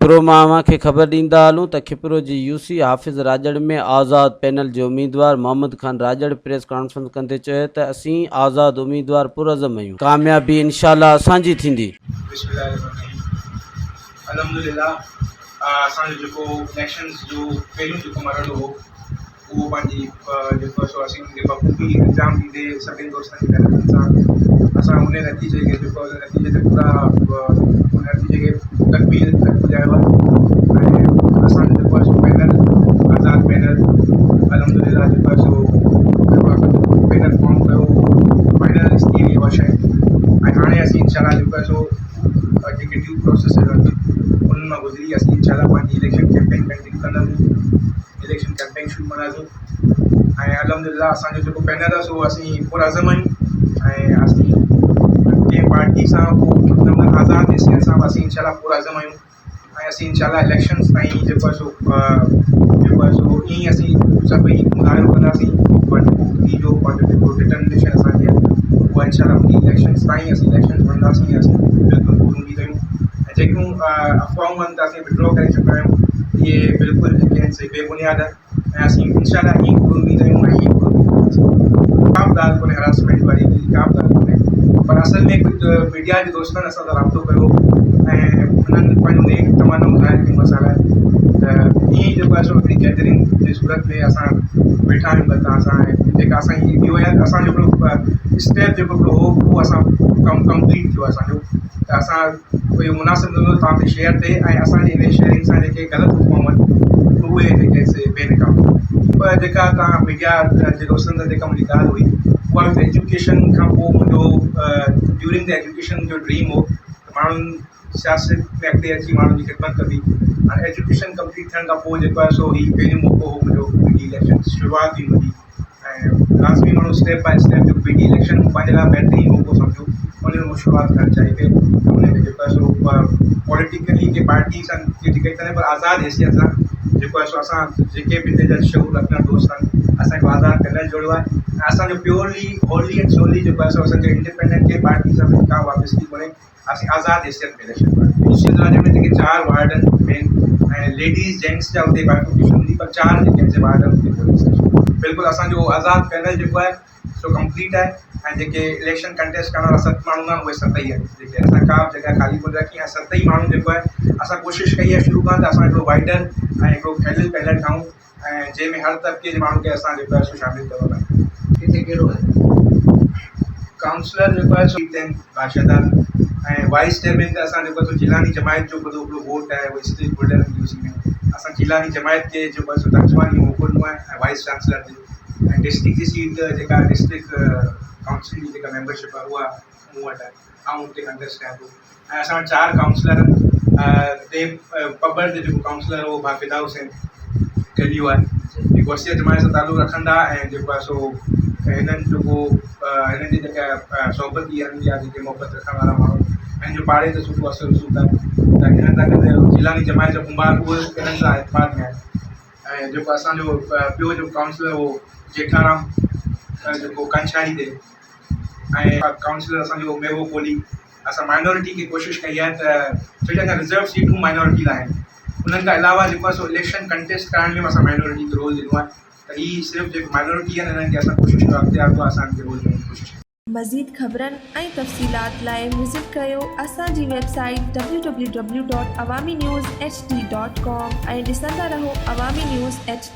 कपरो मां के ख़बर ॾींदा हलूं त कपरो जी यूसी हाफ़िज राॼड़ में आज़ाद पैनल जो उम्मीदवार محمد खान राॼड़ प्रेस कॉन्फ्रेंस कंदे चयो त असीं आज़ाद उम्मीदवार पुरज़म आहियूं, कामयाबी इंशाअल्लाह असांजी थींदी। अल्हम्दुलिल्लाह असांजो जेको इलेक्शन्स जो पहिरियों जेको मरहलो हो उहो पंहिंजी जेको सो असीं उनखे बख़ूबी इंजाम ॾींदे सभिनी दोस्तनि जी महिनतुनि सां असां उन नतीजे खे जेको नतीजे ते पूरा उन नतीजे खे तकमील तक पुॼायो आहे। ऐं असांजो जेको आहे सो पैनल आज़ाद पैनल अल्हम्दुलिल्लाह जेको आहे सो जेको असांजो पैनल फॉर्म कयो फाइनल थी वई उहा शइ। ऐं हाणे असीं इंशाअल्लाह जेको आहे सो जेके ड्यू प्रोसेस उन्हनि मां गुज़री असीं इंशाअल्लाह पंहिंजी इलेक्शन कैंपेन कंटिन्यू कंदासीं, इलेक्शन कैंपेन शुरू कंदासीं। ऐं अल्हम्दुलिल्लाह असांजो जेको पैनल आहे सो असीं पुरज़म आहियूं ऐं असीं कंहिं पार्टी सां को आज़ाद हिस्से सां असीं इंशाअल्लाह पुरज़म आहियूं। ऐं असीं इंशाअल्लाह इलेक्शन्स ताईं जेको आहे सो ईअं ई असीं सभई मुज़ाहिरो कंदासीं। पंहिंजी जो पंहिंजो जेको डिटर्मिनेशन असांजी आहे उहा इंशाअल्लाह उन इलेक्शन्स ताईं असीं इलेक्शन्स वठंदासीं। असीं बिल्कुलु पूरी उमीद कयूं ऐं जेकियूं अफ़वाहूं आहिनि त असीं विड्रॉ करे चुका आहियूं इहे बिल्कुलु जेके आहिनि से बेबुनियाद ऐं असीं इंशाअल्लाह ईअं पूरी उमीद कयूं ऐं ईअं पूरी का बि ॻाल्हि कोन्हे हरासमेंट वारी का बि ॻाल्हि कोन्हे। पर असल में कुझु मीडिया जे दोस्तनि असां सां राब्तो कयो ऐं उन्हनि पंहिंजो नेक तमन्नाऊं ज़ाहिर कयूं असां लाइ त ईअं ई जेको आहे सो हिकिड़ी गैदरिंग जे सूरत में असां वेठा आहियूं गॾु असां जेका असांजी इहो आहे असांजो हिकिड़ो स्टेप जेको हिकिड़ो हो उहो असां कंप्लीट थियो आहे असांजो। त असां कोई मुनासिबु हूंदो तव्हां ते शेयर थिए ऐं असांजे इन शेयरिंग सां जेके ग़लति अफ़वाहूं आहिनि उहे जेके से बेनकाम। पर जेका तव्हां मीडिया जे दोस्तनि सां जेका मुंहिंजी ॻाल्हि हुई उहा बि एजुकेशन खां पोइ मुंहिंजो ड्यूरिंग द एजुकेशन जो ड्रीम हो त माण्हुनि सियासत में अॻिते अची माण्हुनि जी ख़िदमत कबी। हाणे एजुकेशन कंप्लीट थियण खां पोइ जेको आहे सो ही पहिरियों मौक़ो हो मुंहिंजो पी डी इलेक्शन शुरूआत हुई मुंहिंजी ऐं लाज़मी माण्हू स्टेप बाय स्टेप जो पी डी इलेक्शन पंहिंजे लाइ बहितरीनु मौक़ो सम्झो उन में शुरूआत करणु चाही पई। उन में जेको आहे सो पॉलिटिकली के पार्टी सां जे टिकट करे पर आज़ाद हैसियत सां जेको आहे सो असां जेके बि हिते जा शहूर रखंदड़ दोस्त आहिनि असांजो आज़ाद पैनल जोड़ियो आहे ऐं असांजो प्योरली होली एंड सोली जेको आहे सो असांजे इंडिपेंडेंट के पार्टी सां का वापसी कोन्हे। असीं आज़ाद हैसियत में इलेक्शन कयूं राज्य में जेके 4 वार्ड आहिनि मेन ऐं लेडीज़ जेंट्स जा हुते बाइफिकेशन हूंदी पर 4 जेके आहिनि वार्ड आहिनि बिल्कुलु असांजो आज़ाद पैनल जेको आहे सो कंप्लीट आहे। ऐं जेके इलेक्शन कंटेस्ट करण वारा 7 माण्हू आहिनि उहे 7 ई आहिनि जेके असां का बि जॻह ख़ाली कोन रखी ऐं 7 ई माण्हू जेको आहे असां कोशिशि कई आहे शुरू खां त असां हिकिड़ो वाइडर ऐं हिकिड़ो फैलियल पैनल ठाहियूं ऐं जंहिंमें हर तबिके जे माण्हू खे असां जेको आहे सो शामिलु कयो आहे। किथे कहिड़ो आहे काउंसलर जेको आहे सो बादशाहदार ऐं वाइस चेयरमैन त असां जेको आहे सो जिलानी जमायत जो वॾो हिकिड़ो वोट आहे उहो स्टेट होल्डर यूसी में असां जिलानी जमायत खे जेको आहे सो तर्जुमानी मौक़ो ॾिनो आहे ऐं वाइस चांसलर ते ऐं डिस्ट्रिक्ट जी सीट जेका डिस्ट्रिक्ट काउंसिल जी जेका मेंबरशिप आहे उहा मूं वटि आहे ऐं हुते कंटेस्ट कयां थो। ऐं असां 4 काउंसलर ते पबर ते जेको काउंसलर हो हाफ़िज़ हुसैन कढियो आहे जेको वसीअ जमायत सां तालुक़ु रखंदा ऐं जेको आहे सो हिननि जेको हिननि जी जेका सोबत आहिनि या जेके मोहबत रखण वारा माण्हू हिन जो पाड़े ते सुठो असरु ॾिसूं था त हिननि सां गॾु जिलानी जमायत जो कुंभार उहे हिननि सां इतफ़ाक़ में आहे। ऐं जेको असांजो ॿियो जेको काउंसलर हो जेठाराम जेको कंछाड़ी ते ऐं काउंसलर असांजो मेवो कोली असां माइनॉरिटी खे कोशिशि कई आहे त छो असां रिज़र्व सीटूं माइनॉरिटी लाइ आहिनि उन्हनि खां अलावा जेको आहे सो इलेक्शन कंटेस्ट करण में असां माइनॉरिटी खे रोल ॾिनो आहे त हीअ सिर्फ़ु जेको माइनॉरिटी आहिनि हिननि खे असां कोशिशि कयो अॻिते आंदो असांखे रोल ॾियण जी कोशिशि। मज़ीद ख़बरनि ऐं तफ़सीलात लाइ विज़िट कयो असांजी वेबसाइट www.awamiNewsHD.com ऐं ॾिसंदा रहो अवामी न्यूज़ HD।